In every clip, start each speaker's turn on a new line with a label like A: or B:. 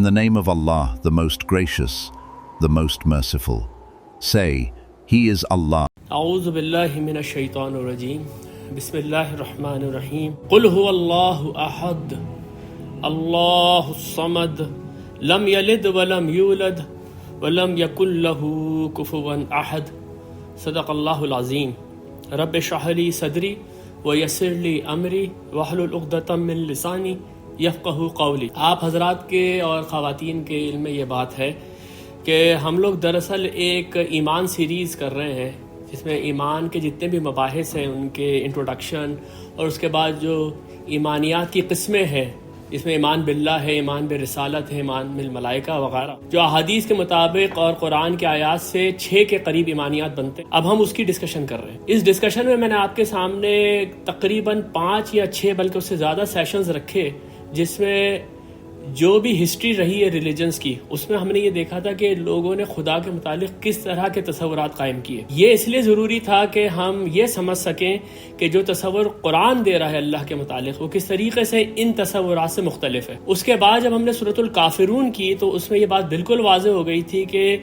A: the name of Allah, the most gracious, the most merciful. Say, He is Allah.
B: اعوذ باللہ من الشیطان الرجیم بسم اللہ الرحمن الرحیم قل هو اللہ احد اللہ الصمد لم یلد ولم یولد ولم یکن له کفوا احد صدق اللہ العظیم رب اشرح لی صدری ویسر لی امری واحلل عقدۃ من لسانی یفقہوا قولی۔ آپ حضرات کے اور خواتین کے علم میں یہ بات ہے کہ ہم لوگ دراصل ایک ایمان سیریز کر رہے ہیں جس میں ایمان کے جتنے بھی مباحث ہیں ان کے انٹروڈکشن اور اس کے بعد جو ایمانیات کی قسمیں ہیں جس میں ایمان باللہ ہے، ایمان برسالت ہے، ایمان بالملائکہ وغیرہ، جو احادیث کے مطابق اور قرآن کے آیات سے 6 کے قریب ایمانیات بنتے ہیں۔ اب ہم اس کی ڈسکشن کر رہے ہیں۔ اس ڈسکشن میں میں نے آپ کے سامنے تقریباً 5 یا 6 بلکہ اس سے زیادہ سیشنز رکھے جس میں جو بھی ہسٹری رہی ہے ریلیجنز کی، اس میں ہم نے یہ دیکھا تھا کہ لوگوں نے خدا کے متعلق کس طرح کے تصورات قائم کیے۔ یہ اس لیے ضروری تھا کہ ہم یہ سمجھ سکیں کہ جو تصور قرآن دے رہا ہے اللہ کے متعلق وہ کس طریقے سے ان تصورات سے مختلف ہے۔ اس کے بعد جب ہم نے سورۃ الکافرون کی تو اس میں یہ بات بالکل واضح ہو گئی تھی کہ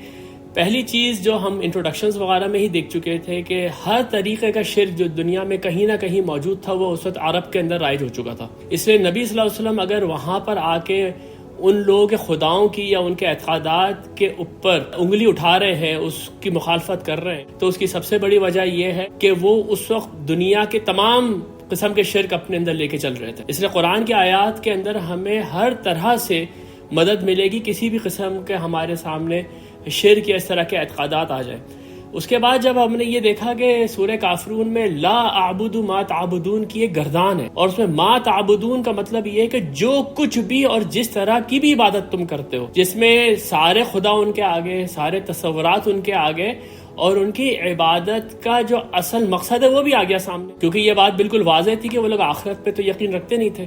B: پہلی چیز جو ہم انٹروڈکشنز وغیرہ میں ہی دیکھ چکے تھے کہ ہر طریقے کا شرک جو دنیا میں کہیں نہ کہیں موجود تھا وہ اس وقت عرب کے اندر رائج ہو چکا تھا۔ اس لیے نبی صلی اللہ علیہ وسلم اگر وہاں پر آ کے ان لوگوں کے خداؤں کی یا ان کے اعتقادات کے اوپر انگلی اٹھا رہے ہیں، اس کی مخالفت کر رہے ہیں، تو اس کی سب سے بڑی وجہ یہ ہے کہ وہ اس وقت دنیا کے تمام قسم کے شرک اپنے اندر لے کے چل رہے تھے۔ اس لیے قرآن کی آیات کے اندر ہمیں ہر طرح سے مدد ملے گی کسی بھی قسم کے ہمارے سامنے شرک یا اس طرح کے اعتقادات آ جائیں۔ اس کے بعد جب ہم نے یہ دیکھا کہ سورہ کافرون میں لا اعبد ما تعبدون کی ایک گردان ہے، اور اس میں ما تعبدون کا مطلب یہ ہے کہ جو کچھ بھی اور جس طرح کی بھی عبادت تم کرتے ہو، جس میں سارے خدا ان کے آگے، سارے تصورات ان کے آگے، اور ان کی عبادت کا جو اصل مقصد ہے وہ بھی آ گیا سامنے، کیونکہ یہ بات بالکل واضح تھی کہ وہ لوگ آخرت پہ تو یقین رکھتے نہیں تھے،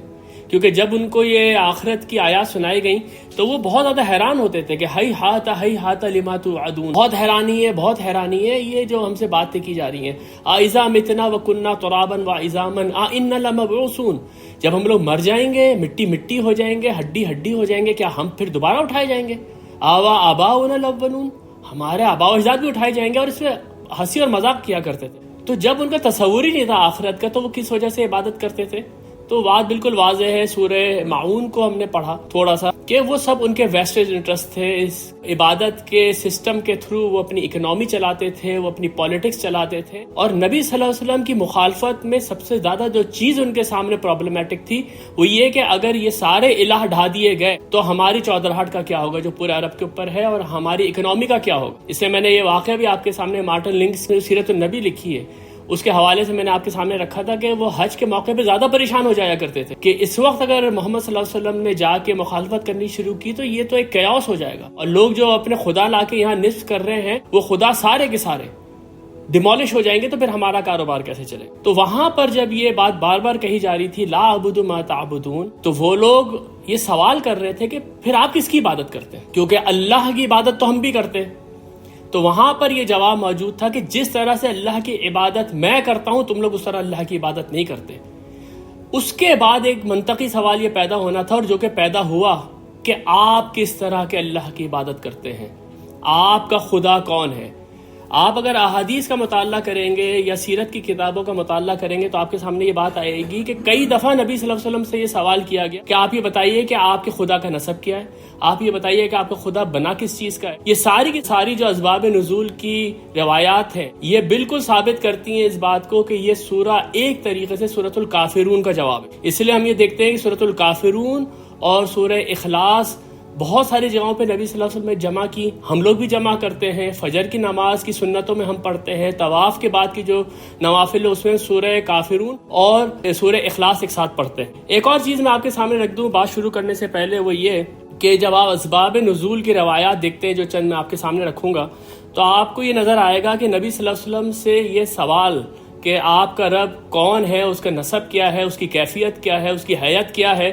B: کیونکہ جب ان کو یہ آخرت کی آیات سنائی گئیں تو وہ بہت زیادہ حیران ہوتے تھے کہ ہی ہاتھ لما توعدون، بہت حیرانی ہے یہ جو ہم سے باتیں کی جا رہی ہیں، اذا متنا وکنا ترابا وعظاما انا لمبعوثون، جب ہم لوگ مر جائیں گے، مٹی ہو جائیں گے، ہڈی ہو جائیں گے، کیا ہم پھر دوبارہ اٹھائے جائیں گے؟ آباؤنا الاولون، ہمارے آباء و اجداد بھی اٹھائے جائیں گے، اور اس میں ہنسی اور مذاق کیا کرتے تھے۔ تو جب ان کا تصور ہی نہیں تھا آخرت کا تو وہ کس وجہ سے عبادت کرتے تھے؟ تو بات بالکل واضح ہے۔ سورہ معون کو ہم نے پڑھا تھوڑا سا کہ وہ سب ان کے ویسٹیج انٹرسٹ تھے، اس عبادت کے سسٹم کے تھرو وہ اپنی اکنامی چلاتے تھے، وہ اپنی پالیٹکس چلاتے تھے، اور نبی صلی اللہ علیہ وسلم کی مخالفت میں سب سے زیادہ جو چیز ان کے سامنے پرابلمٹک تھی وہ یہ کہ اگر یہ سارے الہ ڈھا دیے گئے تو ہماری چودراہٹ کا کیا ہوگا جو پورے عرب کے اوپر ہے، اور ہماری اکنامی کا کیا ہوگا۔ اس لیے میں نے یہ واقعہ بھی آپ کے سامنے مارٹن لنکس نے سیرت النبی لکھی ہے اس کے حوالے سے میں نے آپ کے سامنے رکھا تھا کہ وہ حج کے موقع پہ زیادہ پریشان ہو جایا کرتے تھے کہ اس وقت اگر محمد صلی اللہ علیہ وسلم نے جا کے مخالفت کرنی شروع کی تو یہ تو ایک کیاس ہو جائے گا، اور لوگ جو اپنے خدا لا کے یہاں نصب کر رہے ہیں وہ خدا سارے کے سارے ڈیمولش ہو جائیں گے، تو پھر ہمارا کاروبار کیسے چلے؟ تو وہاں پر جب یہ بات بار بار کہی جا رہی تھی لا اعبد ما تعبدون، تو وہ لوگ یہ سوال کر رہے تھے کہ پھر آپ کس کی عبادت کرتے ہیں، کیونکہ اللہ کی عبادت تو ہم بھی کرتے ہیں۔ تو وہاں پر یہ جواب موجود تھا کہ جس طرح سے اللہ کی عبادت میں کرتا ہوں تم لوگ اس طرح اللہ کی عبادت نہیں کرتے۔ اس کے بعد ایک منطقی سوال یہ پیدا ہونا تھا، اور جو کہ پیدا ہوا کہ آپ کس طرح کے اللہ کی عبادت کرتے ہیں، آپ کا خدا کون ہے؟ آپ اگر احادیث کا مطالعہ کریں گے یا سیرت کی کتابوں کا مطالعہ کریں گے تو آپ کے سامنے یہ بات آئے گی کہ کئی دفعہ نبی صلی اللہ علیہ وسلم سے یہ سوال کیا گیا کہ آپ یہ بتائیے کہ آپ کے خدا کا نسب کیا ہے، آپ یہ بتائیے کہ آپ کا خدا بنا کس چیز کا ہے۔ یہ ساری کی ساری جو اسباب نزول کی روایات ہیں یہ بالکل ثابت کرتی ہیں اس بات کو کہ یہ سورہ ایک طریقے سے سورۃ الکافرون کا جواب ہے۔ اس لیے ہم یہ دیکھتے ہیں کہ سورۃ الکافرون اور سورہ اخلاص بہت ساری جگہوں پہ نبی صلی اللہ علیہ وسلم نے جمع کی، ہم لوگ بھی جمع کرتے ہیں، فجر کی نماز کی سنتوں میں ہم پڑھتے ہیں، طواف کے بعد کی جو نوافل ہے اس میں سورہ کافرون اور سورہ اخلاص ایک ساتھ پڑھتے ہیں۔ ایک اور چیز میں آپ کے سامنے رکھ دوں بات شروع کرنے سے پہلے، وہ یہ کہ جب آپ اسباب نزول کی روایات دیکھتے ہیں جو چند میں آپ کے سامنے رکھوں گا تو آپ کو یہ نظر آئے گا کہ نبی صلی اللہ علیہ وسلم سے یہ سوال کہ آپ کا رب کون ہے، اس کا نسب کیا ہے، اس کی کیفیت کیا ہے، اس کی حیت کیا ہے،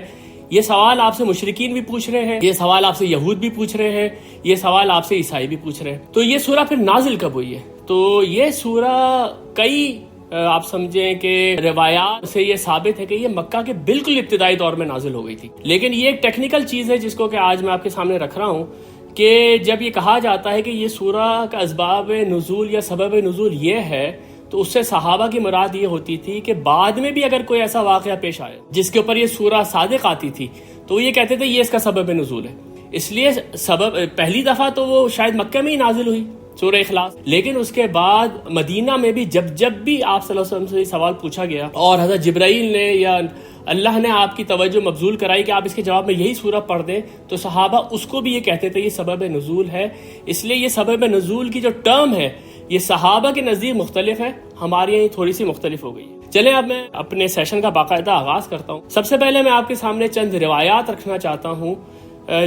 B: یہ سوال آپ سے مشرکین بھی پوچھ رہے ہیں، یہ سوال آپ سے یہود بھی پوچھ رہے ہیں، یہ سوال آپ سے عیسائی بھی پوچھ رہے ہیں۔ تو یہ سورہ پھر نازل کب ہوئی ہے؟ تو یہ سورہ کئی آپ سمجھیں کہ روایات سے یہ ثابت ہے کہ یہ مکہ کے بالکل ابتدائی دور میں نازل ہو گئی تھی. لیکن یہ ایک ٹیکنیکل چیز ہے جس کو کہ آج میں آپ کے سامنے رکھ رہا ہوں کہ جب یہ کہا جاتا ہے کہ یہ سورہ کا اسباب نزول یا سبب نزول یہ ہے، تو اس سے صحابہ کی مراد یہ ہوتی تھی کہ بعد میں بھی اگر کوئی ایسا واقعہ پیش آئے جس کے اوپر یہ سورہ صادق آتی تھی تو یہ کہتے تھے یہ اس کا سبب نزول ہے. اس لیے سبب پہلی دفعہ تو وہ شاید مکہ میں ہی نازل ہوئی سورہ اخلاص، لیکن اس کے بعد مدینہ میں بھی جب بھی آپ صلی اللہ علیہ وسلم سے سوال پوچھا گیا اور حضرت جبرائیل نے یا اللہ نے آپ کی توجہ مبذول کرائی کہ آپ اس کے جواب میں یہی سورہ پڑھ دیں، تو صحابہ اس کو بھی یہ کہتے تھے یہ سبب نزول ہے. اس لیے یہ سبب نزول کی جو ٹرم ہے یہ صحابہ کے نزدیک مختلف ہے، ہمارے یہاں تھوڑی سی مختلف ہو گئی ہے. چلیں اب میں اپنے سیشن کا باقاعدہ آغاز کرتا ہوں. سب سے پہلے میں آپ کے سامنے چند روایات رکھنا چاہتا ہوں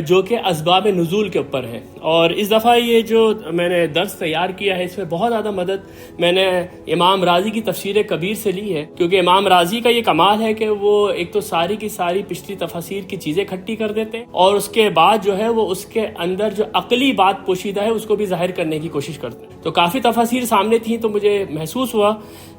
B: جو کہ اسباب نزول کے اوپر ہے. اور اس دفعہ یہ جو میں نے درس تیار کیا ہے اس میں بہت زیادہ مدد میں نے امام رازی کی تفسیر کبیر سے لی ہے، کیونکہ امام رازی کا یہ کمال ہے کہ وہ ایک تو ساری کی ساری پچھلی تفاسیر کی چیزیں اکٹھی کر دیتے ہیں اور اس کے بعد جو ہے وہ اس کے اندر جو عقلی بات پوشیدہ ہے اس کو بھی ظاہر کرنے کی کوشش کرتے ہیں. تو کافی تفاسیر سامنے تھیں تو مجھے محسوس ہوا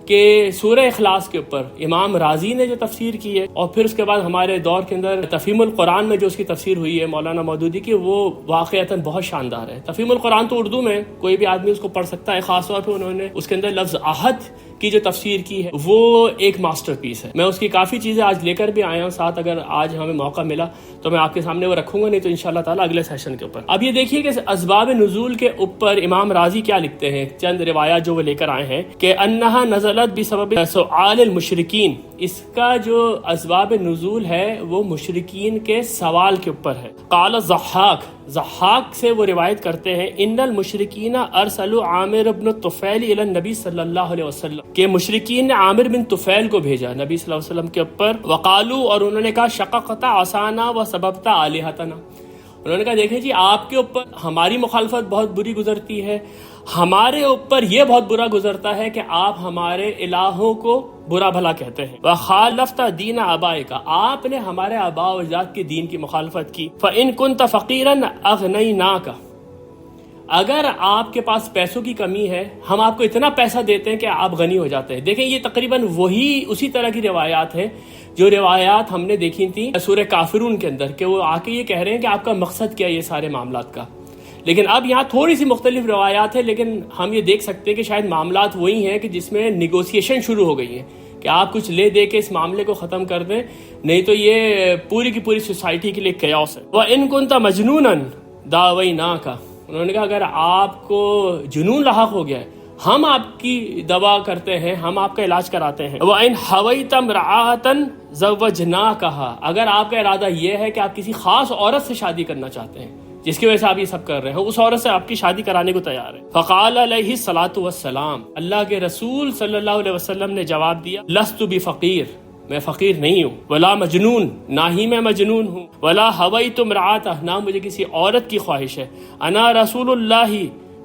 B: کہ سورہ اخلاص کے اوپر امام رازی نے جو تفسیر کی ہے اور پھر اس کے بعد ہمارے دور کے اندر تفہیم القرآن میں جو اس کی تفسیر ہوئی ہے مولانا مودودی کی، وہ واقعتاً بہت شاندار ہے. تفہیم القرآن تو اردو میں کوئی بھی آدمی اس کو پڑھ سکتا ہے، خاص طور پہ انہوں نے اس کے اندر لفظ احد کی جو تفسیر کی ہے وہ ایک ماسٹر پیس ہے. میں اس کی کافی چیزیں آج لے کر بھی آیا ہوں ساتھ، اگر آج ہمیں موقع ملا تو میں آپ کے سامنے وہ رکھوں گا، نہیں تو انشاءاللہ تعالیٰ اگلے سیشن کے اوپر. اب یہ دیکھیے کہ اسباب نزول کے اوپر امام رازی کیا لکھتے ہیں، چند روایات جو وہ لے کر آئے ہیں کہ انہا نزلت بسبب سؤال المشرکین. اس کا جو اسباب نزول ہے وہ مشرکین کے سوال کے اوپر ہے. قال ضحاک سے وہ روایت کرتے ہیں ان المشرکین ارسلوا عامر بن طفیل الی النبی صلی اللہ علیہ وسلم، کہ مشرکین نے عامر بن طفیل کو بھیجا نبی صلی اللہ علیہ وسلم کے اوپر. وقالوا، اور انہوں نے کہا شققت عصانا وسببت آلہتنا. انہوں نے کہا دیکھیں جی آپ کے اوپر ہماری مخالفت بہت بری گزرتی ہے، ہمارے اوپر یہ بہت برا گزرتا ہے کہ آپ ہمارے الہوں کو برا بھلا کہتے ہیں. وخالفت دین آبائک، آپ نے ہمارے آباء و اجداد کے دین کی مخالفت کی. فإن كنت فقیرا اغنیناک، اگر آپ کے پاس پیسوں کی کمی ہے ہم آپ کو اتنا پیسہ دیتے ہیں کہ آپ غنی ہو جاتے ہیں. دیکھیں یہ تقریباً وہی اسی طرح کی روایات ہیں جو روایات ہم نے دیکھی تھیں سورہ کافرون کے اندر، کہ وہ آ کے یہ کہہ رہے ہیں کہ آپ کا مقصد کیا ہے یہ سارے معاملات کا. لیکن اب یہاں تھوڑی سی مختلف روایات ہیں، لیکن ہم یہ دیکھ سکتے ہیں کہ شاید معاملات وہی ہیں کہ جس میں نیگوسیشن شروع ہو گئی ہے کہ آپ کچھ لے دے کے اس معاملے کو ختم کر دیں، نہیں تو یہ پوری کی پوری سوسائٹی کے لیے کیاس ہے. وَإِن كُنْتَ مَجْنُونًا دَاوَيْنَاكَ، انہوں نے کہا اگر آپ کو جنون لاحق ہو گیا ہے ہم آپ کی دوا کرتے ہیں، ہم آپ کا علاج کراتے ہیں. وَإِنْ حَوَيْتَ امْرَأَةً زَوَّجْنَاكَهَا، اگر آپ کا ارادہ یہ ہے کہ آپ کسی خاص عورت سے شادی کرنا چاہتے ہیں جس کی وجہ سے آپ یہ سب کر رہے ہیں، اس عورت سے آپ کی شادی کرانے کو تیار ہے. فقال علیہ الصلاۃ والسلام، اللہ کے رسول صلی اللہ علیہ وسلم نے جواب دیا لست بفقیر، میں فقیر نہیں ہوں، ولا مجنون، نہ ہی میں مجنون ہوں، ولا حویت امرأۃ، نہ مجھے کسی عورت کی خواہش ہے. انا رسول اللہ،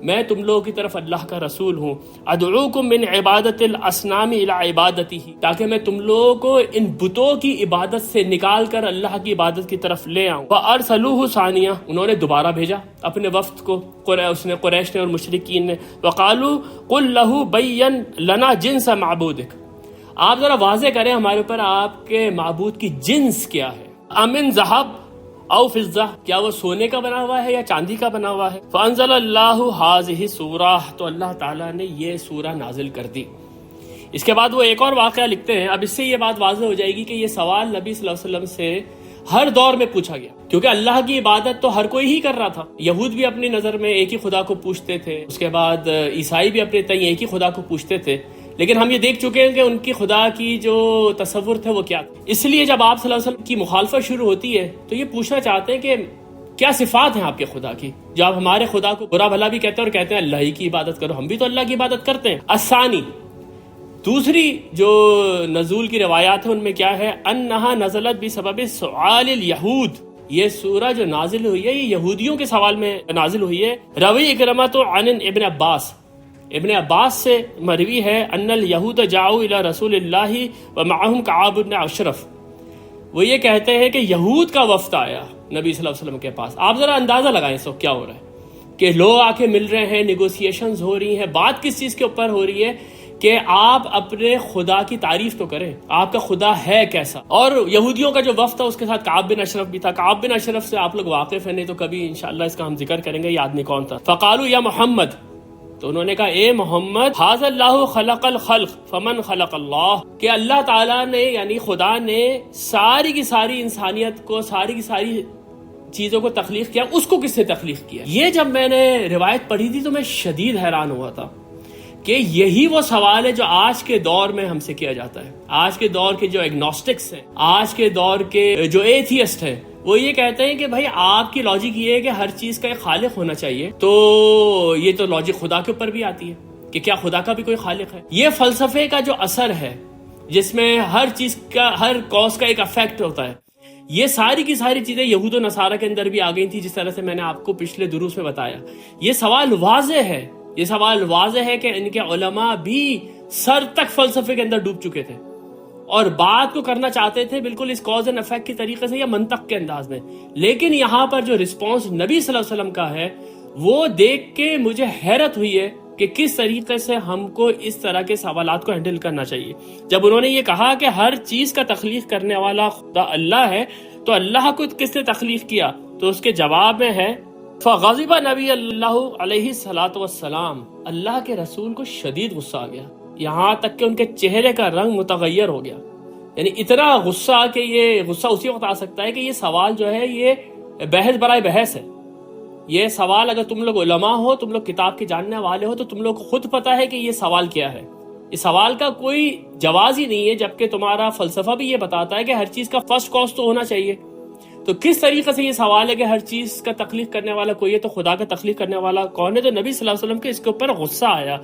B: میں تم لوگوں کی طرف اللہ کا رسول ہوں. ادعوکم من عبادت الاصنام الی عبادتہ، تاکہ میں تم لوگوں کو ان بتوں کی عبادت سے نکال کر اللہ کی عبادت کی طرف لے آؤں. فارسلوہ ثانیہ، انہوں نے دوبارہ بھیجا اپنے وفد کو، اس نے قریش نے اور مشرکین نے. وقالوا قل لہ بین لنا جنس معبودک، آپ ذرا واضح کریں ہمارے اوپر آپ کے معبود کی جنس کیا ہے. امن ذہب او فضہ، کیا وہ سونے کا بنا ہوا ہے یا چاندی کا بنا ہوا ہے. فانزل اللہ ہذہ سورہ، تو اللہ تعالیٰ نے یہ سورہ نازل کر دی. اس کے بعد وہ ایک اور واقعہ لکھتے ہیں. اب اس سے یہ بات واضح ہو جائے گی کہ یہ سوال نبی صلی اللہ علیہ وسلم سے ہر دور میں پوچھا گیا، کیونکہ اللہ کی عبادت تو ہر کوئی ہی کر رہا تھا. یہود بھی اپنی نظر میں ایک ہی خدا کو پوچھتے تھے، اس کے بعد عیسائی بھی اپنے تئیں ایک ہی خدا کو پوچھتے تھے، لیکن ہم یہ دیکھ چکے ہیں کہ ان کی خدا کی جو تصور تھے وہ کیا تھا. اس لیے جب آپ صلی اللہ علیہ وسلم کی مخالفت شروع ہوتی ہے تو یہ پوچھنا چاہتے ہیں کہ کیا صفات ہیں آپ کے خدا کی، جو آپ ہمارے خدا کو برا بھلا بھی کہتے ہیں اور کہتے ہیں اللہ ہی کی عبادت کرو، ہم بھی تو اللہ کی عبادت کرتے ہیں. الثانی، دوسری جو نزول کی روایات ہیں ان میں کیا ہے، انہا نزلت بسبب سؤال الیہود، یہ سورہ جو نازل ہوئی ہے یہ یہودیوں کے سوال میں نازل ہوئی ہے. روی اکرمۃ عن ابن عباس، ابن عباس سے مروی ہے ان الیہود جاؤ الی رسول اللہ ومعہم کعب بن اشرف، وہ یہ کہتے ہیں کہ یہود کا وفد آیا نبی صلی اللہ علیہ وسلم کے پاس. آپ ذرا اندازہ لگائیں اس وقت کیا ہو رہا ہے کہ لوگ آ کے مل رہے ہیں، نیگوسیشنز ہو رہی ہیں. بات کس چیز کے اوپر ہو رہی ہے کہ آپ اپنے خدا کی تعریف تو کریں، آپ کا خدا ہے کیسا. اور یہودیوں کا جو وفد تھا اس کے ساتھ کعب بن اشرف بھی تھا. کعب بن اشرف سے آپ لوگ واقف ہیں، نہیں تو کبھی انشاءاللہ اس کا ہم ذکر کریں گے یہ آدمی کون تھا. فقالوا یا محمد، تو انہوں نے کہا اے محمد، ھذا اللہ خلق الخلق فمن خلق اللہ، کہ اللہ تعالیٰ نے یعنی خدا نے ساری کی ساری انسانیت کو، ساری کی ساری چیزوں کو تخلیق کیا، اس کو کس نے تخلیق کیا. یہ جب میں نے روایت پڑھی تھی تو میں شدید حیران ہوا تھا کہ یہی وہ سوال ہے جو آج کے دور میں ہم سے کیا جاتا ہے. آج کے دور کے جو ایگنوسٹکس ہیں، آج کے دور کے جو ایتھیسٹ ہیں، وہ یہ کہتے ہیں کہ بھائی آپ کی لاجک یہ ہے کہ ہر چیز کا ایک خالق ہونا چاہیے، تو یہ تو لاجک خدا کے اوپر بھی آتی ہے کہ کیا خدا کا بھی کوئی خالق ہے. یہ فلسفے کا جو اثر ہے جس میں ہر چیز کا، ہر کاز کا ایک افیکٹ ہوتا ہے، یہ ساری کی ساری چیزیں یہود و نصارہ کے اندر بھی آ گئی تھی، جس طرح سے میں نے آپ کو پچھلے دروس میں بتایا. یہ سوال واضح ہے، یہ سوال واضح ہے کہ ان کے علماء بھی سر تک فلسفے کے اندر ڈوب چکے تھے اور بات کو کرنا چاہتے تھے بالکل اس کاز اینڈ افیکٹ کی طریقے سے یا منطق کے انداز میں. لیکن یہاں پر جو رسپانس نبی صلی اللہ علیہ وسلم کا ہے وہ دیکھ کے مجھے حیرت ہوئی ہے کہ کس طریقے سے ہم کو اس طرح کے سوالات کو ہینڈل کرنا چاہیے. جب انہوں نے یہ کہا کہ ہر چیز کا تخلیق کرنے والا خدا اللہ ہے، تو اللہ کو کس نے تخلیق کیا؟ تو اس کے جواب میں ہے فغضب نبی اللہ علیہ الصلوۃ والسلام، اللہ کے رسول کو شدید غصہ آ گیا، یہاں تک کہ ان کے چہرے کا رنگ متغیر ہو گیا. یعنی اتنا غصہ کہ یہ غصہ اسی وقت آ سکتا ہے کہ یہ سوال جو ہے یہ بحث برائے بحث ہے. یہ سوال اگر تم لوگ علماء ہو، تم لوگ کتاب کے جاننے والے ہو، تو تم لوگ کو خود پتا ہے کہ یہ سوال کیا ہے. اس سوال کا کوئی جواز ہی نہیں ہے، جبکہ تمہارا فلسفہ بھی یہ بتاتا ہے کہ ہر چیز کا فرسٹ کاز تو ہونا چاہیے. تو کس طریقے سے یہ سوال ہے کہ ہر چیز کا تخلیق کرنے والا کوئی ہے، تو خدا کا تخلیق کرنے والا کون ہے؟ تو نبی صلی اللہ علیہ وسلم کے اس کے اوپر غصہ آیا.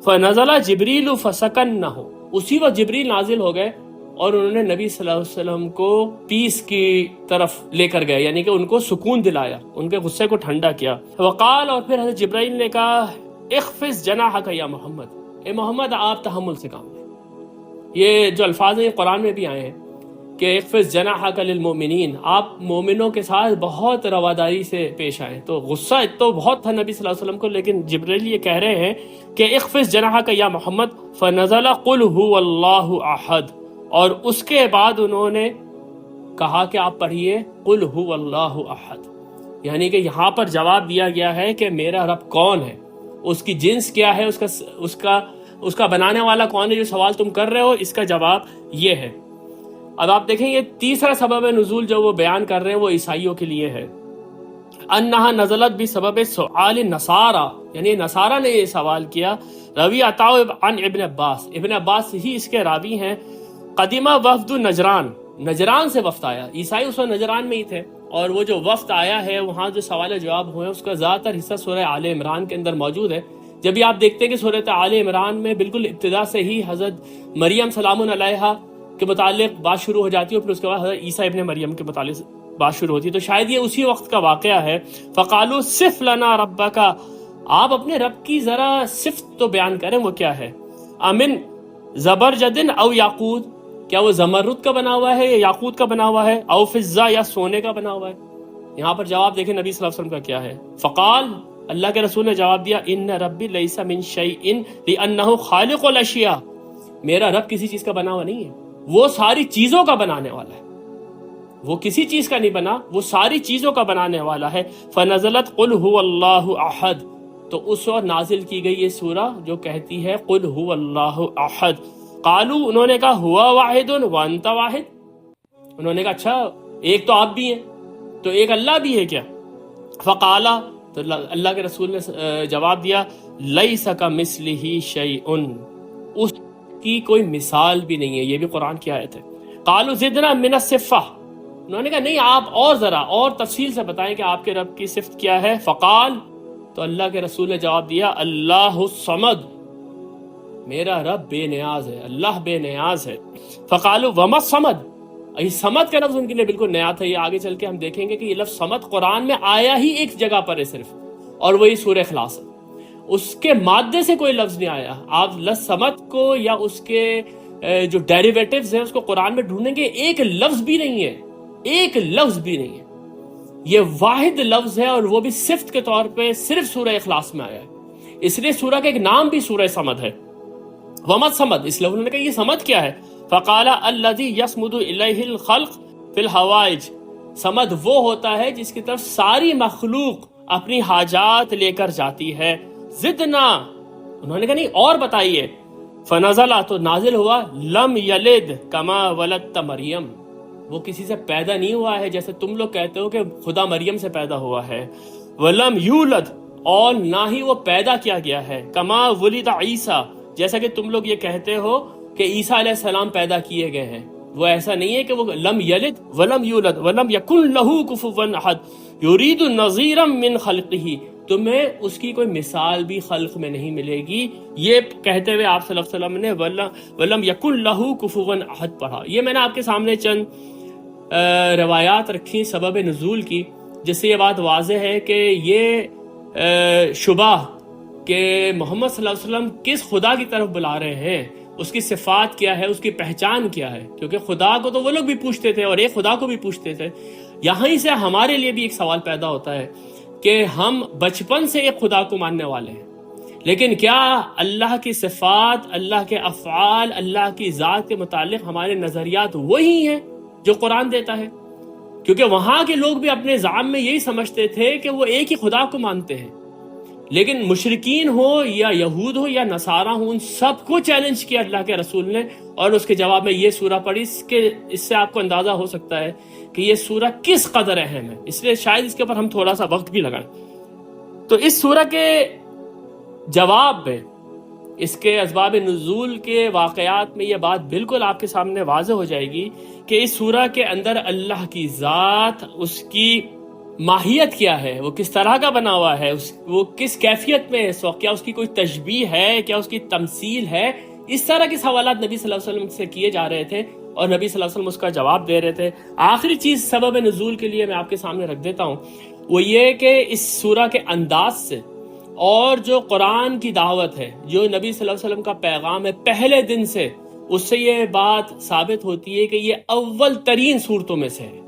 B: فنزل جبریل فسکنہ، اسی وقت جبریل نازل ہو گئے اور انہوں نے نبی صلی اللہ علیہ وسلم کو پیس کی طرف لے کر گئے، یعنی کہ ان کو سکون دلایا، ان کے غصے کو ٹھنڈا کیا. وقال، اور پھر حضرت جبرائیل نے کہا اخفض جناحک یا محمد، اے محمد آپ تحمل سے کام لیں. یہ جو الفاظ ہیں یہ قرآن میں بھی آئے ہیں کہ اخفض جناحک للمؤمنین، آپ مومنوں کے ساتھ بہت رواداری سے پیش آئیں. تو غصہ تو بہت تھا نبی صلی اللہ علیہ وسلم کو، لیکن جبرائیل یہ کہہ رہے ہیں کہ اخفض جناحک یا محمد فنزل قل هو اللہ احد، اور اس کے بعد انہوں نے کہا کہ آپ پڑھیے قل هو اللہ احد، یعنی کہ یہاں پر جواب دیا گیا ہے کہ میرا رب کون ہے، اس کی جنس کیا ہے، اس کا بنانے والا کون ہے. جو سوال تم کر رہے ہو اس کا جواب یہ ہے. اب آپ دیکھیں یہ تیسرا سبب نزول جو وہ بیان کر رہے ہیں وہ عیسائیوں کے لیے ہے. انہا نزلت بسبب سؤال النصارى، یعنی نصارہ نے یہ سوال کیا. روی عطا عن ابن عباس، ابن عباس ہی اس کے راوی ہیں. قدیمہ وفد نجران، نجران سے وفد آیا. عیسائی اس وقت نجران میں ہی تھے، اور وہ جو وفد آیا ہے وہاں جو سوال جواب ہوئے اس کا زیادہ تر حصہ سورہ آل عمران کے اندر موجود ہے. جب بھی آپ دیکھتے ہیں کہ سورہ آل عمران میں بالکل ابتدا سے ہی حضرت مریم سلام علیہا کے متعلق بات شروع ہو جاتی ہے، پھر اس کے بعد حضرت عیسیٰ ابن مریم کے متعلق بات شروع ہوتی ہے، تو شاید یہ اسی وقت کا واقعہ ہے. فقالوا صف لنا ربک، آپ اپنے رب کی ذرا صفت تو بیان کریں، وہ کیا ہے. امن زبرجد او یاقوت، کیا وہ زمرد کا بنا ہوا ہے یا یاقوت کا بنا ہوا ہے، او فضہ یا سونے کا بنا ہوا ہے. یہاں پر جواب دیکھیں نبی صلی اللہ علیہ وسلم کا کیا ہے. فقال، اللہ کے رسول نے جواب دیا ان ربی لیس من شیء لانہ خالق الاشیاء، میرا رب کسی چیز کا بنا ہوا نہیں ہے، وہ ساری چیزوں کا بنانے والا ہے، وہ کسی چیز کا نہیں بنا، وہ ساری چیزوں کا بنانے والا ہے. فنزلت قل هو اللہ احد، تو اس وقت نازل کی گئی یہ سورہ جو کہتی ہے قل هو اللہ احد. قالوا، انہوں نے کہا ہوا واحد وانت واحد، انہوں نے کہا اچھا ایک تو آپ بھی ہیں تو ایک اللہ بھی ہے کیا. فقالا، تو اللہ کے رسول نے جواب دیا لیس کمثلہ شیء، اس کی کوئی مثال بھی نہیں ہے. یہ بھی قرآن کی آیت ہے. قالوا زدنا من الصفہ، انہوں نے کہا نہیں آپ اور ذرا اور تفصیل سے بتائیں کہ آپ کے رب کی صفت کیا ہے. فقال، تو اللہ کے رسول نے جواب دیا اللہ الصمد، میرا رب بے نیاز ہے، اللہ بے نیاز ہے. فقالوا وما الصمد، یہ صمد کا لفظ ان کے لیے بالکل نیا تھا. یہ آگے چل کے ہم دیکھیں گے کہ یہ لفظ صمد قرآن میں آیا ہی ایک جگہ پر ہے صرف، اور وہی سورہ اخلاص ہے. اس کے مادے سے کوئی لفظ نہیں آیا. آپ لفظ صمد کو یا اس کے جو ڈیریویٹیوز ہیں اس کو قرآن میں ڈھونڈیں گے، ایک لفظ بھی نہیں ہے، ایک لفظ بھی نہیں ہے. یہ واحد لفظ ہے اور وہ بھی صفت کے طور پہ صرف سورہ اخلاص میں آیا ہے. اس لیے سورہ کا ایک نام بھی سورہ صمد ہے. وما سمد، اس لیے انہوں نے کہا یہ سمد کیا ہے؟ فقال الذی یصمد الیہ الخلق فی الحوائج، سمد وہ ہوتا ہے جس کی طرف ساری مخلوق اپنی حاجات لے کر جاتی ہے. زدنا، انہوں نے کہا نہیں اور بتائیے. فنزل، تو نازل ہوا لم یلد کما ولدت مریم، وہ کسی سے پیدا نہیں ہوا ہے جیسے تم لوگ کہتے ہو کہ خدا مریم سے پیدا ہوا ہے. ولم یولد، اور نہ ہی وہ پیدا کیا گیا ہے. کما ولد عیسیٰ، جیسا کہ تم لوگ یہ کہتے ہو کہ عیسیٰ علیہ السلام پیدا کیے گئے ہیں. وہ ایسا نہیں ہے کہ وہ لم یلد ولم یولد ولم یکن لہ کفوا احد یرید نظیرا من خلقہ، تمہیں اس کی کوئی مثال بھی خلق میں نہیں ملے گی. یہ کہتے ہوئے آپ صلی اللہ علیہ وسلم نے ولم یکن لہ کفوا احد پڑھا. یہ میں نے آپ کے سامنے چند روایات رکھی سبب نزول کی، جس سے یہ بات واضح ہے کہ یہ شبہ کہ محمد صلی اللہ علیہ وسلم کس خدا کی طرف بلا رہے ہیں، اس کی صفات کیا ہے، اس کی پہچان کیا ہے، کیونکہ خدا کو تو وہ لوگ بھی پوچھتے تھے اور ایک خدا کو بھی پوچھتے تھے. یہاں ہی سے ہمارے لیے بھی ایک سوال پیدا ہوتا ہے کہ ہم بچپن سے ایک خدا کو ماننے والے ہیں، لیکن کیا اللہ کی صفات، اللہ کے افعال، اللہ کی ذات کے متعلق ہمارے نظریات وہی ہیں جو قرآن دیتا ہے؟ کیونکہ وہاں کے لوگ بھی اپنے زعم میں یہی سمجھتے تھے کہ وہ ایک ہی خدا کو مانتے ہیں، لیکن مشرکین ہو یا یہود ہو یا نصارہ ہو، ان سب کو چیلنج کیا اللہ کے رسول نے، اور اس کے جواب میں یہ سورہ پڑھی. اس سے آپ کو اندازہ ہو سکتا ہے کہ یہ سورہ کس قدر اہم ہے، اس لیے شاید اس کے اوپر ہم تھوڑا سا وقت بھی لگائیں. تو اس سورہ کے جواب میں، اس کے اسباب نزول کے واقعات میں یہ بات بالکل آپ کے سامنے واضح ہو جائے گی کہ اس سورہ کے اندر اللہ کی ذات، اس کی ماہیت کیا ہے، وہ کس طرح کا بنا ہوا ہے، وہ کس کیفیت میں ہے، کیا اس کی کوئی تشبیہ ہے، کیا اس کی تمثیل ہے. اس طرح کے سوالات نبی صلی اللہ علیہ وسلم سے کیے جا رہے تھے اور نبی صلی اللہ علیہ وسلم اس کا جواب دے رہے تھے. آخری چیز سبب نزول کے لیے میں آپ کے سامنے رکھ دیتا ہوں، وہ یہ کہ اس سورہ کے انداز سے اور جو قرآن کی دعوت ہے، جو نبی صلی اللہ علیہ وسلم کا پیغام ہے پہلے دن سے، اس سے یہ بات ثابت ہوتی ہے کہ یہ اول ترین صورتوں میں سے ہے.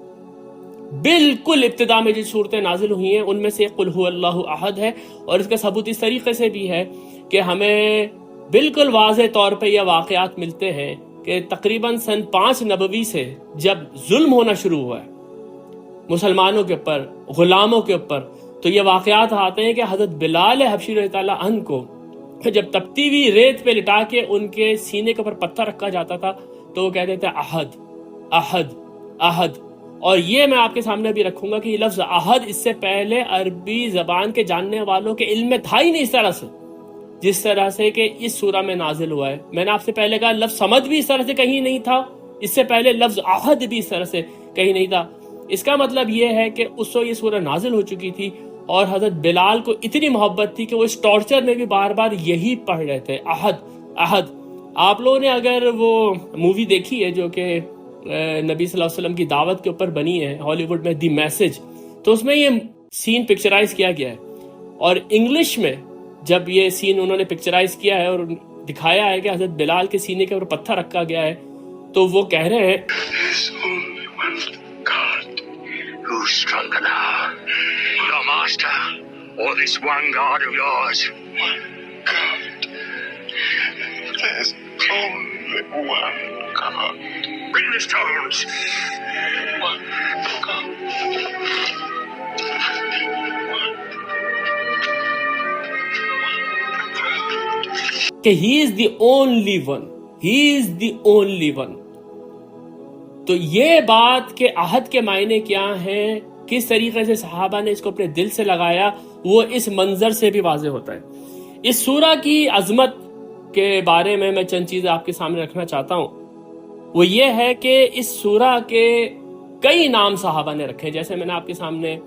B: بالکل ابتدا میں جس صورتیں نازل ہوئی ہیں ان میں سے قل هو اللہ احد ہے، اور اس کا ثبوت اس طریقے سے بھی ہے کہ ہمیں بالکل واضح طور پہ یہ واقعات ملتے ہیں کہ تقریباً سن 5 نبوی سے جب ظلم ہونا شروع ہوا ہے مسلمانوں کے اوپر، غلاموں کے اوپر، تو یہ واقعات آتے ہیں کہ حضرت بلال حبشی رضی اللہ عنہ کو جب تپتی ہوئی ریت پہ لٹا کے ان کے سینے کے اوپر پتھر رکھا جاتا تھا تو وہ کہتے تھے احد احد احد. اور یہ میں آپ کے سامنے بھی رکھوں گا کہ یہ لفظ احد اس سے پہلے عربی زبان کے جاننے والوں کے علم میں تھا ہی نہیں اس طرح سے، جس طرح سے کہ اس سورہ میں نازل ہوا ہے. میں نے آپ سے پہلے کہا لفظ سمد بھی اس طرح سے کہیں نہیں تھا، اس سے پہلے لفظ احد بھی اس طرح سے کہیں نہیں تھا. اس کا مطلب یہ ہے کہ اس وقت یہ سورہ نازل ہو چکی تھی اور حضرت بلال کو اتنی محبت تھی کہ وہ اس ٹارچر میں بھی بار بار یہی پڑھ رہے تھے احد احد. آپ لوگوں نے اگر وہ مووی دیکھی ہے جو کہ نبی صلی اللہ علیہ وسلم کی دعوت کے اوپر بنی ہے ہالی ووڈ میں، دی میسج، تو اس میں یہ سین پکچرائز کیا گیا ہے، اور انگلش میں جب یہ سین انہوں نے پکچرائز کیا ہے اور دکھایا ہے کہ حضرت بلال کے سینے کے اوپر پتھر رکھا گیا ہے، تو وہ کہہ رہے ہیں
C: Who's stronger now? Your master or this one God of yours? One God. There's only one God. Bring the stones. One God.
B: کہ he is the only one. He is the only one. تو یہ بات کہ عہد کے معنی کیا ہیں، کس طریقے سے صحابہ نے اس کو اپنے دل سے لگایا، وہ اس منظر سے بھی واضح ہوتا ہے. اس سورہ کی عظمت کے بارے میں چند چیزیں آپ کے سامنے رکھنا چاہتا ہوں. وہ یہ ہے کہ اس سورہ کے کئی نام صحابہ نے رکھے، جیسے میں نے آپ کے سامنے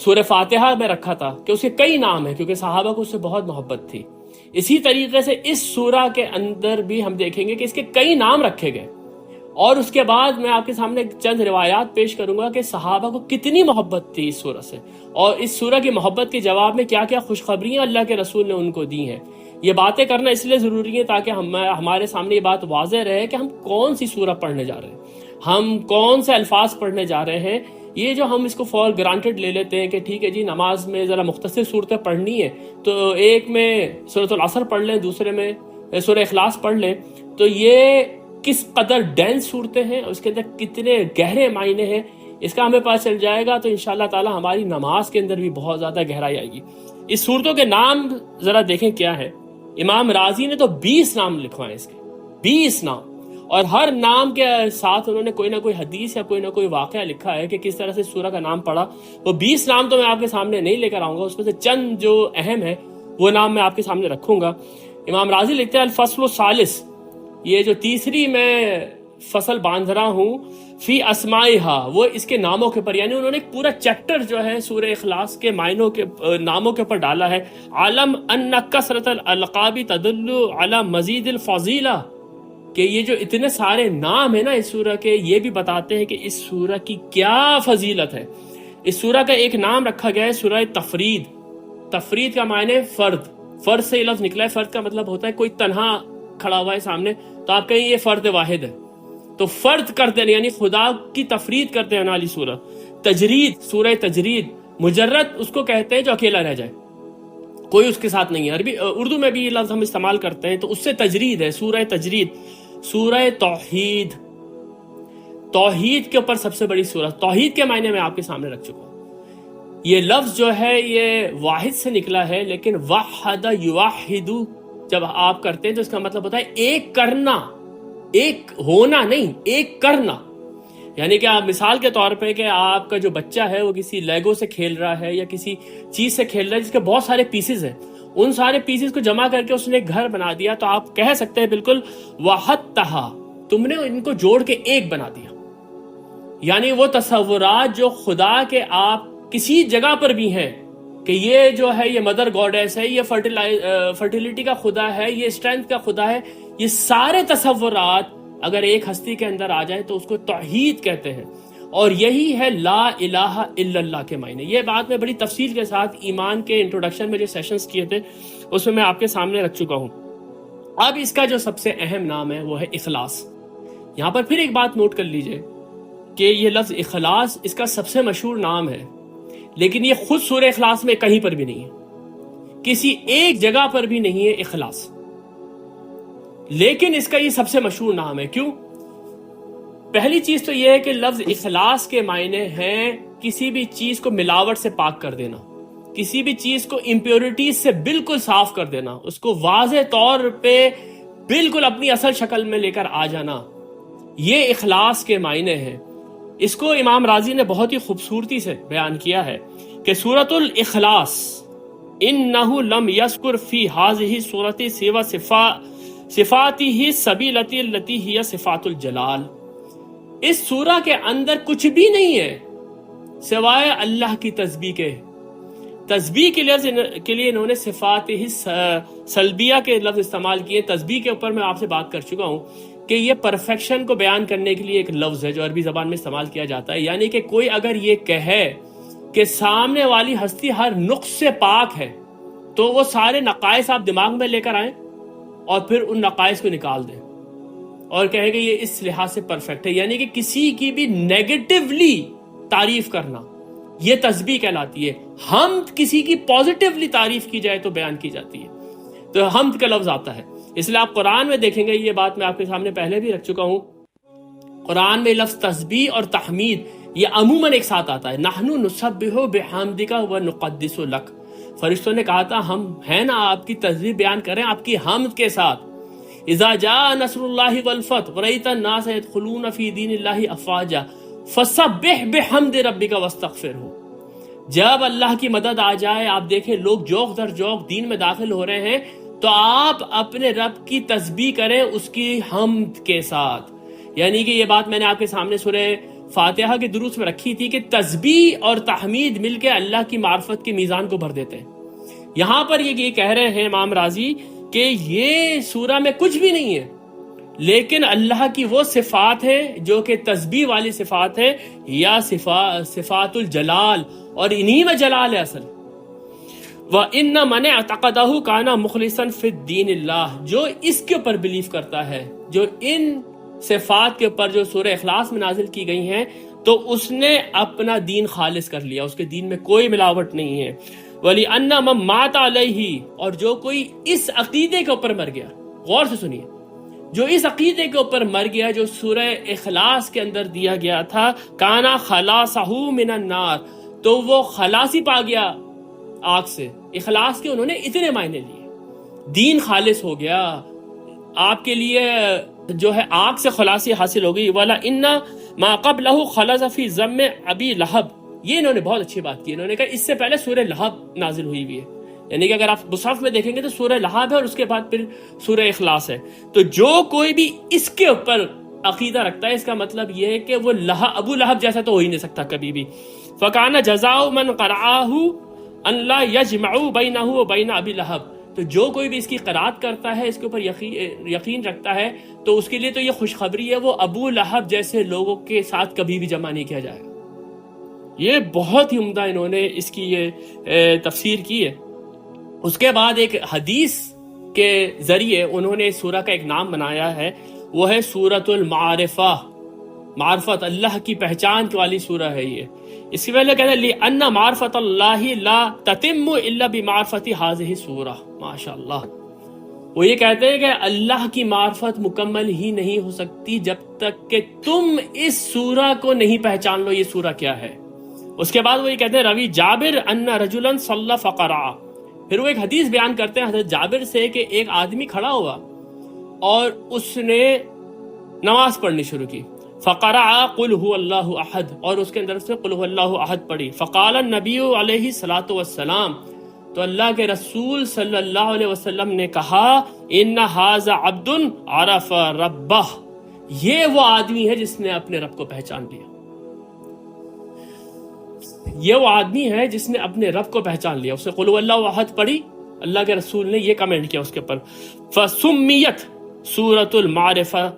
B: سورہ فاتحہ میں رکھا تھا کہ اس کے کئی نام ہیں کیونکہ صحابہ کو اس سے بہت محبت تھی. اسی طریقے سے اس سورہ کے اندر بھی ہم دیکھیں گے کہ اس کے کئی نام رکھے گئے، اور اس کے بعد میں آپ کے سامنے چند روایات پیش کروں گا کہ صحابہ کو کتنی محبت تھی اس سورہ سے، اور اس سورہ کی محبت کے جواب میں کیا کیا خوشخبریاں اللہ کے رسول نے ان کو دی ہیں. یہ باتیں کرنا اس لیے ضروری ہے تاکہ ہمارے سامنے یہ بات واضح رہے کہ ہم کون سی سورہ پڑھنے جا رہے ہیں، ہم کون سے الفاظ پڑھنے جا رہے ہیں. یہ جو ہم اس کو فار گرانٹڈ لے لیتے ہیں کہ ٹھیک ہے جی نماز میں ذرا مختصر صورتیں پڑھنی ہے تو ایک میں سورۃ العصر پڑھ لیں، دوسرے میں سورہ اخلاص پڑھ لیں تو یہ کس قدر ڈینس صورتیں ہیں، اس کے اندر کتنے گہرے معنی ہیں، اس کا ہمیں پتہ چل جائے گا، تو انشاءاللہ تعالی ہماری نماز کے اندر بھی بہت زیادہ گہرائی آئے گی۔ اس صورتوں کے نام ذرا دیکھیں کیا ہے۔ امام رازی نے تو 20 نام لکھوائے اس کے، 20 نام، اور ہر نام کے ساتھ انہوں نے کوئی نہ کوئی حدیث یا کوئی نہ کوئی واقعہ لکھا ہے کہ کس طرح سے سورہ کا نام پڑا۔ وہ 20 نام تو میں آپ کے سامنے نہیں لے کر آؤں گا، اس میں سے چند جو اہم ہے وہ نام میں آپ کے سامنے رکھوں گا۔ امام رازی لکھتے ہیں الفصل الثالث، یہ جو تیسری میں فصل باندھ رہا ہوں، فی اسمائہا، وہ اس کے ناموں کے پر، یعنی انہوں نے ایک پورا چیپٹر جو ہے سورہ اخلاص کے معنوں کے ناموں کے اوپر ڈالا ہے۔ عالم ان کثرت الالقاب تدل علی مزید الفضیلہ، کہ یہ جو اتنے سارے نام ہیں نا اس سورہ کے، یہ بھی بتاتے ہیں کہ اس سورہ کی کیا فضیلت ہے۔ اس سورہ کا ایک نام رکھا گیا ہے سورہ تفرید۔ تفرید کا معنی فرد، فرد سے یہ لفظ نکلا ہے۔ فرد کا مطلب ہوتا ہے کوئی تنہا کھڑا ہوا ہے سامنے، تو آپ کہیں یہ فرد واحد ہے، تو فرد کرتے ہیں، یعنی خدا کی تفرید کرتے ہیں والی سورہ۔ تجرید، سورہ تجرید، مجرد اس کو کہتے ہیں جو اکیلا رہ جائے، کوئی اس کے ساتھ نہیں ہے۔ عربی اردو میں بھی یہ لفظ ہم استعمال کرتے ہیں، تو اس سے تجرید ہے، سورہ تجرید۔ سورہ توحید، توحید کے اوپر سب سے بڑی سورہ، توحید کے معنی میں آپ کے سامنے رکھ چکا ہوں۔ یہ لفظ جو ہے یہ واحد سے نکلا ہے، لیکن وحد یوحد جب آپ کرتے ہیں تو اس کا مطلب ہوتا ہے ایک کرنا، ایک ہونا نہیں، ایک کرنا۔ یعنی کہ آپ مثال کے طور پہ کہ آپ کا جو بچہ ہے وہ کسی لیگو سے کھیل رہا ہے یا کسی چیز سے کھیل رہا ہے جس کے بہت سارے پیسز ہیں، ان سارے پیسز کو جمع کر کے اس نے ایک گھر بنا دیا، تو آپ کہہ سکتے ہیں بالکل وحدتھا، تم نے ان کو جوڑ کے ایک بنا دیا۔ یعنی وہ تصورات جو خدا کے آپ کسی جگہ پر بھی ہیں کہ یہ جو ہے یہ مدر گوڈیس ہے، یہ فرٹیلیٹی کا خدا ہے، یہ اسٹرینتھ کا خدا ہے، یہ سارے تصورات اگر ایک ہستی کے اندر آ جائے تو اس کو توحید کہتے ہیں، اور یہی ہے لا الہ الا اللہ کے معنی۔ یہ بات میں بڑی تفصیل کے ساتھ ایمان کے انٹروڈکشن میں جو سیشنز کیے تھے اس میں آپ کے سامنے رکھ چکا ہوں۔ اب اس کا جو سب سے اہم نام ہے وہ ہے اخلاص۔ یہاں پر پھر ایک بات نوٹ کر لیجئے کہ یہ لفظ اخلاص اس کا سب سے مشہور نام ہے، لیکن یہ خود سورہ اخلاص میں کہیں پر بھی نہیں ہے، کسی ایک جگہ پر بھی نہیں ہے اخلاص، لیکن اس کا یہ سب سے مشہور نام ہے۔ کیوں؟ پہلی چیز تو یہ ہے کہ لفظ اخلاص کے معنی ہیں کسی بھی چیز کو ملاوٹ سے پاک کر دینا، کسی بھی چیز کو امپیورٹیز سے بالکل صاف کر دینا، اس کو واضح طور پہ بالکل اپنی اصل شکل میں لے کر آ جانا، یہ اخلاص کے معنی ہیں۔ اس کو امام رازی نے بہت ہی خوبصورتی سے بیان کیا ہے کہ سورۃ الاخلاص انہ لم یذکر فی ہذہ سورۃ سوى صفاتہ السبیلۃ التی ہی صفات الجلال۔ اس سورہ کے اندر کچھ بھی نہیں ہے سوائے اللہ کی تسبیح کے۔ تسبیح کے لیے انہوں نے صفات ہی سلبیہ کے لفظ استعمال کیے۔ تسبیح کے اوپر میں آپ سے بات کر چکا ہوں کہ یہ پرفیکشن کو بیان کرنے کے لیے ایک لفظ ہے جو عربی زبان میں استعمال کیا جاتا ہے، یعنی کہ کوئی اگر یہ کہے کہ سامنے والی ہستی ہر نقص سے پاک ہے تو وہ سارے نقائص آپ دماغ میں لے کر آئیں اور پھر ان نقائص کو نکال دیں اور کہے کہ یہ اس لحاظ سے پرفیکٹ ہے، یعنی کہ کسی کی بھی نیگیٹیولی تعریف کرنا یہ تسبیح کہلاتی ہے۔ حمد کسی کی پازیٹیولی تعریف کی جائے تو بیان کی جاتی ہے، تو حمد کا لفظ آتا ہے۔ اس لیے آپ قرآن میں دیکھیں گے، یہ بات میں آپ کے سامنے پہلے بھی رکھ چکا ہوں، قرآن میں لفظ تسبیح اور تحمید یہ عموماً ایک ساتھ آتا ہے۔ نحن نسبح بحمدک ونقدس لک، فرشتوں نے کہا تھا ہم ہیں نا آپ کی تسبیح بیان کریں آپ کی حمد کے ساتھ۔ اذا جاء نصر اللہ والفتح ورأیت الناس يدخلون فی دین اللہ افواجا فسبح بحمد ربک واستغفرہ، جب اللہ کی مدد آ جائے آپ دیکھیں لوگ جوق در جوق دین میں داخل ہو رہے ہیں تو آپ اپنے رب کی تسبیح کریں اس کی حمد کے ساتھ۔ یعنی کہ یہ بات میں نے آپ کے سامنے سورہ فاتحہ کے دروس میں رکھی تھی کہ تسبیح اور تحمید مل کے اللہ کی معرفت کے میزان کو بھر دیتے ہیں۔ یہاں پر یہ کہہ رہے ہیں امام رازی کہ یہ سورہ میں کچھ بھی نہیں ہے، لیکن اللہ کی وہ صفات ہے جو کہ تسبیح والی صفات ہے یا صفات الجلال، اور انہی میں جلال ہے اصل۔ وَإِنَّ مَنِ اعْتَقَدَهُ كَانَ مُخْلِصًا فِي الدِّينِ اللَّهِ، جو اس کے اوپر بلیف کرتا ہے، جو ان صفات کے اوپر جو سورہ اخلاص میں نازل کی گئی ہیں، تو اس نے اپنا دین خالص کر لیا، اس کے دین میں کوئی ملاوٹ نہیں ہے۔ وَلِأَنَّ مَن مَاتَ عَلَيْهِ، اور جو کوئی اس عقیدے کے اوپر مر گیا غور سے سنیے، جو اس عقیدے کے اوپر مر گیا جو سورہ اخلاص کے اندر دیا گیا تھا، کانا خلاصہ من النار، تو وہ خلاصی پا گیا آگ سے۔ اخلاص کے انہوں نے اتنے معنی لیے، دین خالص ہو گیا آپ کے لیے، جو ہے آگ سے خلاصی حاصل ہو گئی۔ وَلَا إِنَّ مَا قَبْلَهُ خَلَصَ فِي ذَمِّ أَبِي لَهَب، یہ انہوں نے بہت اچھی بات کی، انہوں نے کہا اس سے پہلے سورہ لہب نازل ہوئی ہوئی ہے، یعنی کہ اگر آپ مصحف میں دیکھیں گے تو سورہ لہب ہے اور اس کے بعد پھر سورہ اخلاص ہے۔ تو جو کوئی بھی اس کے اوپر عقیدہ رکھتا ہے، اس کا مطلب یہ ہے کہ وہ ابو لہب جیسا تو ہو ہی نہیں سکتا کبھی بھی۔ فَكَانَ جَزَاءُ مَنْ قَرَأَهُ أَنْ لَا يَجْمَعُ بَيْنَهُ وَبَيْنَ أَبِي لَهَب، تو جو کوئی بھی اس کی قرات کرتا ہے، اس کے اوپر یقین رکھتا ہے، تو اس کے لیے تو یہ خوشخبری ہے، وہ ابو لہب جیسے لوگوں کے ساتھ کبھی بھی جمع نہیں کیا جائے گا۔ یہ بہت ہی عمدہ انہوں نے اس کی یہ تفسیر کی ہے۔ اس کے بعد ایک حدیث کے ذریعے انہوں نے اس سورہ کا ایک نام بنایا ہے، وہ ہے سورۃ المعارفہ، معرفت اللہ کی پہچان والی سورہ ہے یہ۔ اس کی وجہ کہتے ہیں لِأَنَّ مَعْرِفَةَ اللَّهِ لَا تَتِمُّ إِلَّا بِمَعْرِفَةِ هَذِهِ السُّورَةِ، ماشاءاللہ۔ وہ یہ کہتے ہیں کہ اللہ کی معرفت مکمل ہی نہیں ہو سکتی جب تک کہ تم اس سورہ کو نہیں پہچان لو یہ سورہ کیا ہے۔ اس کے بعد وہ یہ کہتے ہیں روی جابر ان رجلا صلی فقرع، پھر وہ ایک حدیث بیان کرتے ہیں حضرت جابر سے کہ ایک آدمی کھڑا ہوا اور اس نے نماز پڑھنی شروع کی، فقرع قل هو اللہ احد، اور اس کے اندر سے قل هو اللہ احد پڑھی، فقال النبی علیہ الصلوۃ والسلام، تو اللہ کے رسول صلی اللہ علیہ وسلم نے کہا ان ھذا عبد عرف ربہ، یہ وہ آدمی ہے جس نے اپنے رب کو پہچان لیا، یہ وہ آدمی ہے جس نے اپنے رب کو پہچان لیا۔ اس نے قل هو اللہ احد پڑھی، اللہ کے رسول نے یہ کمنٹ کیا اس کے اوپر، فسمیت سورۃ المعرفہ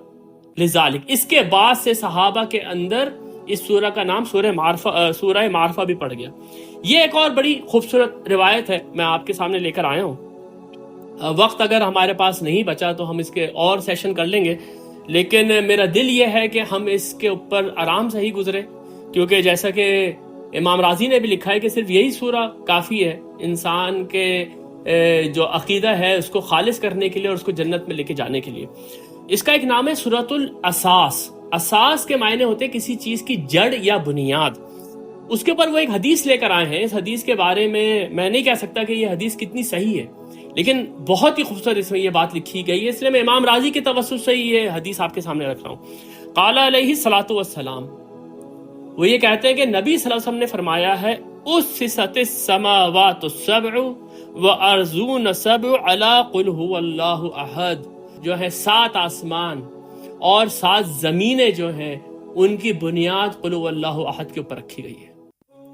B: لذالک، اس کے بعد سے صحابہ کے اندر اس سورہ کا نام سورہ معرفہ بھی پڑ گیا۔ یہ ایک اور بڑی خوبصورت روایت ہے، میں آپ کے سامنے لے کر آیا ہوں۔ وقت اگر ہمارے پاس نہیں بچا تو ہم اس کے اور سیشن کر لیں گے، لیکن میرا دل یہ ہے کہ ہم اس کے اوپر آرام سے ہی گزرے، کیونکہ جیسا کہ امام راضی نے بھی لکھا ہے کہ صرف یہی سورہ کافی ہے انسان کے جو عقیدہ ہے اس کو خالص کرنے کے لیے اور اس کو جنت میں لے کے جانے کے لیے۔ اس کا ایک نام ہے سورۃ الاساس۔ اساس کے معنی ہوتے ہیں کسی چیز کی جڑ یا بنیاد۔ اس کے اوپر وہ ایک حدیث لے کر آئے ہیں، اس حدیث کے بارے میں نہیں کہہ سکتا کہ یہ حدیث کتنی صحیح ہے، لیکن بہت ہی خوبصورت اس میں یہ بات لکھی گئی ہے، اس لیے میں امام راضی کے توسط سے یہ حدیث آپ کے سامنے رکھ رہا ہوں۔ قال علیہ الصلوۃ والسلام، وہ یہ کہتے ہیں کہ نبی صلی اللہ علیہ وسلم نے فرمایا ہے اسست السماوات السبع وارضون سبع علی قل هو اللہ احد، جو ہے 7 آسمان اور 7 زمینیں جو ہیں ان کی بنیاد قل هو اللہ احد کے اوپر رکھی گئی ہے۔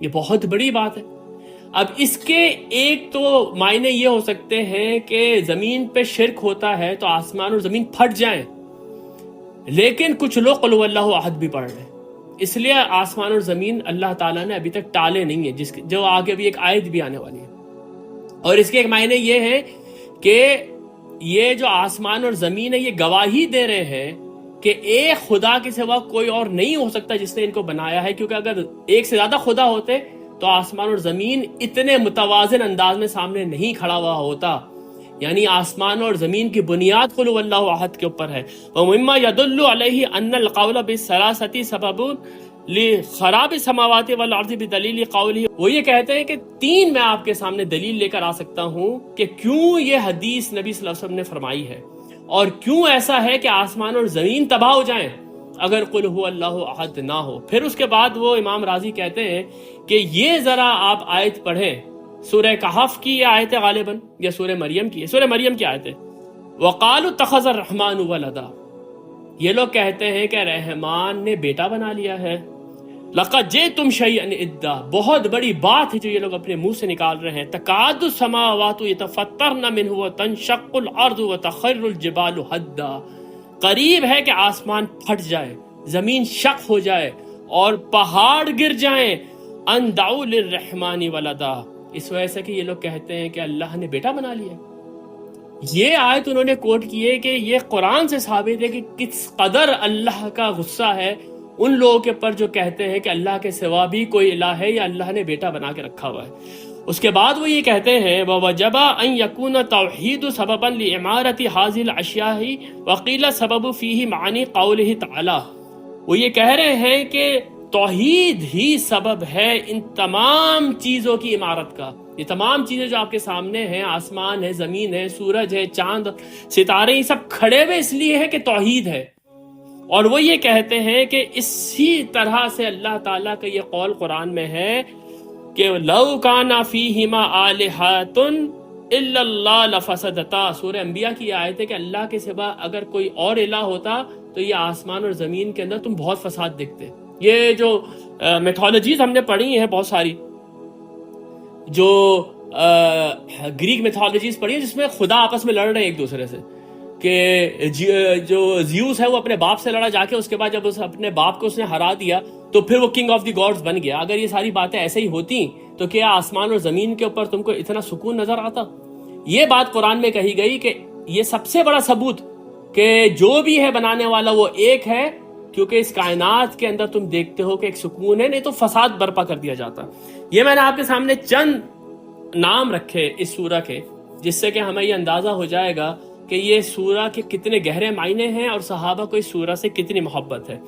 B: یہ بہت بڑی بات ہے۔ اب اس کے ایک تو معنی یہ ہو سکتے ہیں کہ زمین پہ شرک ہوتا ہے تو آسمان اور زمین پھٹ جائیں، لیکن کچھ لوگ قل هو اللہ احد بھی پڑھ رہے ہیں، اس لیے آسمان اور زمین اللہ تعالیٰ نے ابھی تک ٹالے نہیں ہیں، جو آگے بھی ایک آیت بھی آنے والی ہے۔ اور اس کے ایک معنی یہ ہے کہ یہ جو آسمان اور زمین ہے یہ گواہی دے رہے ہیں کہ ایک خدا کے سوا کوئی اور نہیں ہو سکتا جس نے ان کو بنایا ہے، کیونکہ اگر ایک سے زیادہ خدا ہوتے تو آسمان اور زمین اتنے متوازن انداز میں سامنے نہیں کھڑا ہوا ہوتا۔ یعنی آسمان اور زمین کی بنیاد قل هو اللہ احد کے اوپر ہے۔ وَمِمَّا يَدُلُّ عَلَيْهِ أَنَّ الْقَوْلَ بِالثَّلَاثَةِ سَبَبٌ لِخَرَابِ السَّمَاوَاتِ وَالْأَرْضِ بِدَلِيلِ قَوْلِهِ، وہ یہ کہتے ہیں کہ 3 میں آپ کے سامنے دلیل لے کر آ سکتا ہوں کہ کیوں یہ حدیث نبی صلی اللہ علیہ وسلم نے فرمائی ہے، اور کیوں ایسا ہے کہ آسمان اور زمین تباہ ہو جائیں اگر قل هو اللہ احد نہ ہو۔ پھر اس کے بعد وہ امام راضی کہتے ہیں کہ یہ ذرا آپ آیت پڑھیں، سورہ کہف کی یہ آیت ہے غالباً، یا سورہ مریم کی ہے، سورہ مریم کی آیت ہے، وَقَالُوا اتَّخَذَ الرَّحْمَنُ وَلَدًا، یہ لوگ کہتے ہیں کہ رحمان نے بیٹا بنا لیا ہے۔ لَقَدْ جِئْتُمْ شَيْئًا إِدًّا، بہت بڑی بات ہے جو یہ لوگ اپنے منہ سے نکال رہے ہیں۔ تَكَادُ السَّمَاوَاتُ يَتَفَطَّرْنَ مِنْهُ وَتَنشَقُّ الْأَرْضُ وَتَخِرُّ الْجِبَالُ هَدًّا، قریب ہے کہ آسمان پھٹ جائے، زمین شق ہو جائے اور پہاڑ گر جائیں۔ أَن دَعُوا لِلرَّحْمَنِ وَلَدًا، اس وجہ سے کہ یہ لوگ کہتے ہیں کہ اللہ نے بیٹا بنا لیا۔ یہ آیت انہوں نے کوٹ کی ہے کہ یہ قرآن سے ثابت ہے کہ کس قدر اللہ کا غصہ ہے ان لوگوں کے پر جو کہتے ہیں کہ اللہ کے سوا بھی کوئی الہ ہے یا اللہ نے بیٹا بنا کے رکھا ہوا ہے۔ اس کے بعد وہ یہ کہتے ہیں وَوَجَبَ أَن يَكُونَ التَّوْحِيدُ سَبَبًا لِإِمَارَةِ هَذِهِ الْأَشْيَاءِ وَقِيلَ سَبَبُ فِيهِ مَعَانِي قَوْلِهِ تَعَالَى۔ وہ یہ کہہ رہے ہیں کہ توحید ہی سبب ہے ان تمام چیزوں کی عمارت کا۔ یہ تمام چیزیں جو آپ کے سامنے ہیں، آسمان ہے، زمین ہے، سورج ہے، چاند، ستارے، یہ سب کھڑے ہوئے اس لیے ہے کہ توحید ہے۔ اور وہ یہ کہتے ہیں کہ اسی طرح سے اللہ تعالیٰ کا یہ قول قرآن میں ہے کہ لو کان فیہما آلہۃ الا اللہ لفسدتا۔ سورہ انبیاء کی یہ آیت ہے کہ اللہ کے سوا اگر کوئی اور الہ ہوتا تو یہ آسمان اور زمین کے اندر تم بہت فساد دیکھتے۔ یہ جو میتھولوجیز ہم نے پڑھی ہیں بہت ساری، جو گریک میتھولوجیز پڑھی ہیں جس میں خدا آپس میں لڑ رہے ہیں ایک دوسرے سے، کہ جو زیوس ہے وہ اپنے باپ سے لڑا جا کے، اس کے بعد جب اپنے باپ کو اس نے ہرا دیا تو پھر وہ کنگ آف دی گاڈز بن گیا۔ اگر یہ ساری باتیں ایسے ہی ہوتی تو کیا آسمان اور زمین کے اوپر تم کو اتنا سکون نظر آتا؟ یہ بات قرآن میں کہی گئی کہ یہ سب سے بڑا ثبوت کہ جو بھی ہے بنانے والا وہ ایک ہے، کیونکہ اس کائنات کے اندر تم دیکھتے ہو کہ ایک سکون ہے، نہیں تو فساد برپا کر دیا جاتا۔ یہ میں نے آپ کے سامنے چند نام رکھے اس سورہ کے، جس سے کہ ہمیں یہ اندازہ ہو جائے گا کہ یہ سورہ کے کتنے گہرے معنی ہیں اور صحابہ کو اس سورہ سے کتنی محبت ہے۔